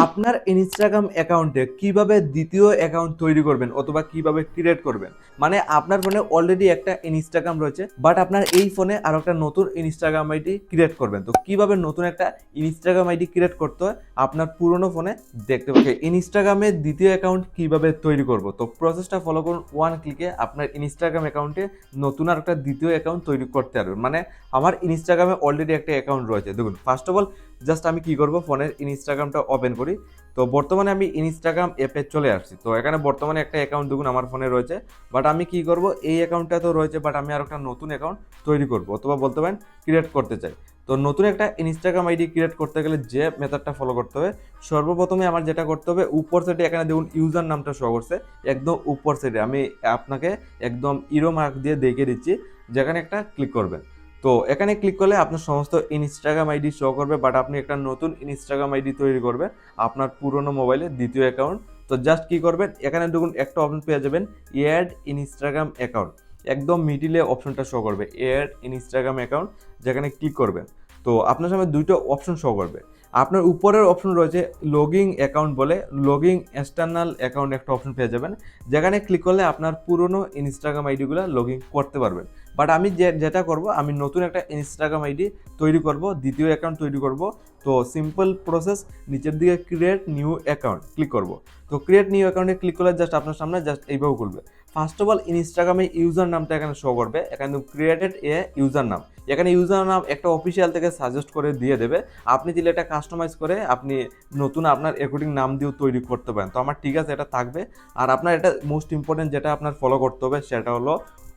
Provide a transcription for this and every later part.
আপনার ইনস্টাগ্রাম অ্যাকাউন্টে কিভাবে দ্বিতীয় অ্যাকাউন্ট তৈরি করবেন অথবা কিভাবে ক্রিয়েট করবেন। মানে আপনার ফোনে অলরেডি একটা ইনস্টাগ্রাম রয়েছে, বাট আপনার এই ফোনে আরো একটা নতুন ইনস্টাগ্রাম আইডি ক্রিয়েট করবেন। তো কিভাবে নতুন একটা ইনস্টাগ্রাম আইডি ক্রিয়েট করতে হয় আপনার পুরনো ফোনে দেখতে পাচ্ছেন। ইনস্টাগ্রামে দ্বিতীয় অ্যাকাউন্ট কিভাবে তৈরি করব, তো প্রসেসটা ফলো করুন। ওয়ান ক্লিকে আপনার ইনস্টাগ্রাম অ্যাকাউন্টে নতুন আর একটা দ্বিতীয় অ্যাকাউন্ট তৈরি করতে পারবেন। মানে আমার ইনস্টাগ্রামে অলরেডি একটা অ্যাকাউন্ট রয়েছে। দেখুন, ফার্স্ট অফ অল জাস্ট আমি কি করব, ফোনের ইনস্টাগ্রামটা ওপেন করি। তো বর্তমানে আমি ইনস্টাগ্রাম অ্যাপে চলে আসছি। তো এখানে বর্তমানে একটা অ্যাকাউন্ট দেখুন আমার ফোনে রয়েছে, বাট আমি কি করব, এই অ্যাকাউন্টটা তো রয়েছে, বাট আমি আর একটা নতুন অ্যাকাউন্ট তৈরি করব অথবা বলতে পারেন ক্রিয়েট করতে চাই। তো নতুন একটা ইনস্টাগ্রাম আইডি ক্রিয়েট করতে গেলে যে মেথডটা ফলো করতে হবে, সর্বপ্রথমে আমার যেটা করতে হবে, উপর সাইডে এখানে দেখুন ইউজার নামটা শো করছে, একদম উপর সাইডে আমি আপনাকে একদম ইরো মার্ক দিয়ে দেখিয়ে দিচ্ছি, যেখানে একটা ক্লিক করবেন। তো এখানে ক্লিক করলে আপনার সমস্ত ইনস্টাগ্রাম আইডি শো করবে, বাট আপনি একটা নতুন ইনস্টাগ্রাম আইডি তৈরি করবেন আপনার পুরনো মোবাইলে, দ্বিতীয় অ্যাকাউন্ট। তো জাস্ট কি করবেন, এখানে দেখুন একটা অপশন পেয়ে যাবেন, অ্যাড ইনস্টাগ্রাম অ্যাকাউন্ট। একদম মিডিলে অপশনটা শো করবে অ্যাড ইনস্টাগ্রাম অ্যাকাউন্ট, যেখানে ক্লিক করবেন। তো আপনার সামনে দুইটা অপশন শো করবে। আপনার উপরের অপশন রয়েছে লগিং অ্যাকাউন্ট বলে, লগিং এক্সটার্নাল অ্যাকাউন্ট একটা অপশন পেয়ে যাবেন, যেখানে ক্লিক করলে আপনার পুরনো ইনস্টাগ্রাম আইডিগুলো লগ ইন করতে পারবেন। বাট আমি যেটা করব, আমি নতুন একটা ইনস্টাগ্রাম আইডি তৈরি করব, দ্বিতীয় অ্যাকাউন্ট তৈরি করব। তো সিম্পল প্রসেস, নিচের দিকে ক্রিয়েট নিউ অ্যাকাউন্ট ক্লিক করব। তো ক্রিয়েট নিউ অ্যাকাউন্টে ক্লিক করলে জাস্ট আপনার সামনে জাস্ট এইভাবে খুলবে। ফার্স্ট অফ অল ইনস্টাগ্রামে ইউজার নামটা এখানে শো করবে, এখানে ক্রিয়েটেড এ ইউজার নাম, এখানে ইউজার নাম একটা অফিসিয়াল থেকে সাজেস্ট করে দিয়ে দেবে। আপনি দিলে এটা কাস্টমাইজ করে আপনি নতুন আপনার অ্যাকর্ডিং নাম দিয়েও তৈরি করতে পারেন। তো আমার ঠিক আছে, এটা থাকবে। আর আপনার এটা মোস্ট ইম্পর্টেন্ট যেটা আপনার ফলো করতে হবে, সেটা হলো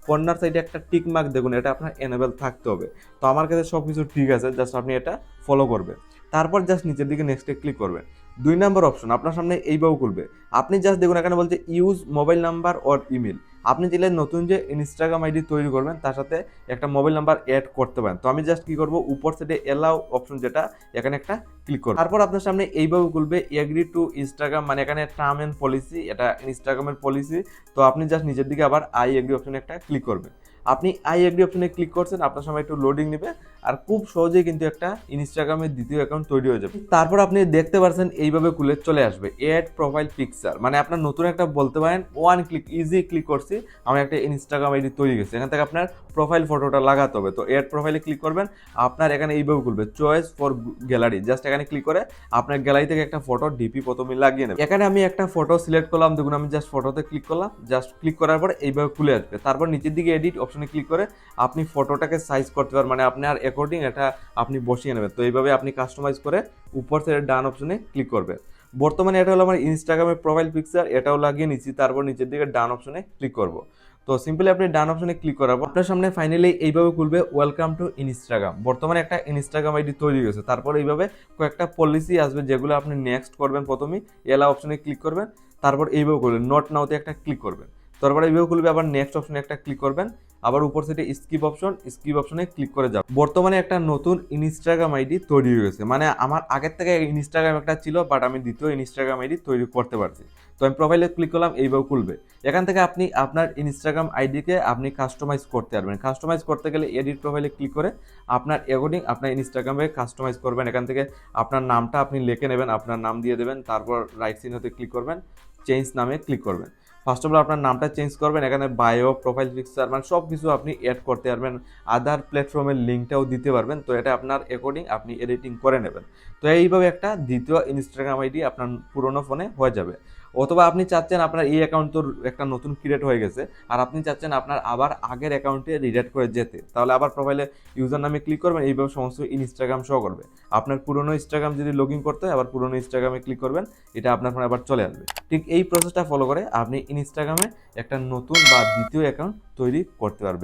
কর্নার সাইডে একটা টিক মার্ক দেখুন, এটা আপনার এনেবল থাকতে হবে। তো আমার কাছে সব কিছু ঠিক আছে, জাস্ট আপনি এটা ফলো করবেন। তারপর জাস্ট নিচের দিকে নেক্সটে ক্লিক করবেন। 2 নম্বর অপশন আপনার সামনে এইভাবে খুলবে। আপনি জাস্ট দেখুন এখানে বলছে use mobile number or email. আপনি চাইলে নতুন যে ইনস্টাগ্রাম আইডি তৈরি করবেন তার সাথে একটা মোবাইল নাম্বার অ্যাড করতে পারেন। তো আমি জাস্ট কি করব, উপর সাইডে এলাও অপশন যেটা, এখানে একটা ক্লিক করব। তারপর আপনার সামনে এইভাবে খুলবে এগ্রি টু ইনস্টাগ্রাম, মানে এখানে টার্ম এন্ড পলিসি, এটা ইনস্টাগ্রামের পলিসি। তো আপনি জাস্ট নিচের দিকে আবার আই এগ্রি অপশনে একটা ক্লিক করবেন। আপনি আই এগ্রি অপশনে ক্লিক করছেন, আপনার সময় একটু লোডিং নেবে, আর খুব সহজেই কিন্তু একটা ইনস্টাগ্রামের দ্বিতীয় অ্যাকাউন্ট তৈরি হয়ে যাবে। তারপর আপনি দেখতে পাচ্ছেন এইভাবে খুলে চলে আসবে এড প্রোফাইল পিকচার, মানে আপনার নতুন একটা বলতে পারেন ওয়ান ক্লিক ইজি ক্লিক করছি, আমার একটা ইনস্টাগ্রাম আইডি তৈরি গেছে। এখান থেকে আপনার প্রোফাইল ফটোটা লাগাতে হবে। তো এড প্রোফাইলে ক্লিক করবেন, আপনার এখানে এইভাবে খুলবে চয়েস ফর গ্যালারি, জাস্ট এখানে ক্লিক করে আপনার গ্যালারি থেকে একটা ফটো ডিপি প্রথমে লাগিয়ে নেবে। এখানে আমি একটা ফটো সিলেক্ট করলাম, দেখুন আমি জাস্ট ফটোতে ক্লিক করলাম, জাস্ট ক্লিক করার পর এইভাবে খুলে আসবে। তারপর নিচের দিকে এডিট অপশনে ক্লিক করে আপনি ফটোটাকে সাইজ করতে পারবেন, মানে আপনার অ্যাকর্ডিং এটা আপনি বসিয়ে নেবেন। তো এইভাবে আপনি কাস্টমাইজ করে উপর থেকে ডান অপশনে ক্লিক করবেন। বর্তমানে এটা হলো আমার ইনস্টাগ্রামের প্রোফাইল পিকচার, এটাও লাগিয়ে নিচ্ছি। তারপর নিচের দিকে ডান অপশনে ক্লিক করব। তো সিম্পলি আপনি ডান অপশনে ক্লিক করাবো, আপনার সামনে ফাইনালি এইভাবে খুলবে ওয়েলকাম টু ইনস্টাগ্রাম। বর্তমানে একটা ইনস্টাগ্রাম আইডি তৈরি হয়েছে। তারপর এইভাবে কয়েকটা পলিসি আসবে, যেগুলো আপনি নেক্সট করবেন। প্রথমেই এলা অপশনে ক্লিক করবেন, তারপর এইভাবে করবেন নট নাওতে একটা ক্লিক করবেন। তারপরে এইভাবে খুলবে, আবার নেক্সট অপশনে একটা ক্লিক করবেন, আবার উপর সাইডে স্কিপ অপশনে ক্লিক করে যাবেন। বর্তমানে একটা নতুন ইনস্টাগ্রাম আইডি তৈরি হয়ে গেছে, মানে আমার আগের থেকে ইনস্টাগ্রাম একটা ছিল, বাট আমি দ্বিতীয় ইনস্টাগ্রাম আইডি তৈরি করতে পারছি। তো আমি প্রোফাইলে ক্লিক করলাম, এইভাবে খুলবে। এখান থেকে আপনি আপনার ইনস্টাগ্রাম আইডিকে আপনি কাস্টমাইজ করতে পারবেন। কাস্টমাইজ করতে গেলে এডিট প্রোফাইলে ক্লিক করে আপনার অ্যাকর্ডিং আপনার ইনস্টাগ্রামে কাস্টমাইজ করবেন। এখান থেকে আপনার নামটা আপনি লিখে নেবেন, আপনার নাম দিয়ে দেবেন, তারপর রাইট চিহ্নতে ক্লিক করবেন, চেঞ্জ নামে ক্লিক করবেন। ফার্স্ট অফ অল আপনার নামটা চেঞ্জ করবেন, এখানে বায়ো প্রোফাইল পিকচার মানে সব কিছু আপনি অ্যাড করতে পারবেন, আদার প্ল্যাটফর্মের লিঙ্কটাও দিতে পারবেন। তো এটা আপনার অ্যাকর্ডিং আপনি এডিটিং করে নেবেন। তো এইভাবে একটা দ্বিতীয় ইনস্টাগ্রাম আইডি আপনার পুরোনো ফোনে হয়ে যাবে। অথবা আপনি চাচ্ছেন আপনার এই অ্যাকাউন্ট তো একটা নতুন ক্রিয়েট হয়ে গেছে, আর আপনি চাচ্ছেন আপনার আবার আগের অ্যাকাউন্টে রিডাইরেক্ট করে যেতে, তাহলে আবার প্রোফাইলে ইউজার নামে ক্লিক করবেন, এইভাবে সমস্ত ইনস্টাগ্রাম শো করবে। আপনার পুরনো ইনস্টাগ্রাম যদি লগ ইন করতে হয়, আবার পুরনো ইনস্টাগ্রামে ক্লিক করবেন, এটা আপনার ফোনে আবার চলে আসবে। ঠিক এই প্রসেসটা ফলো করে আপনি ইনস্টাগ্রামে একটা নতুন বা দ্বিতীয় অ্যাকাউন্ট তৈরি করতে পারবেন।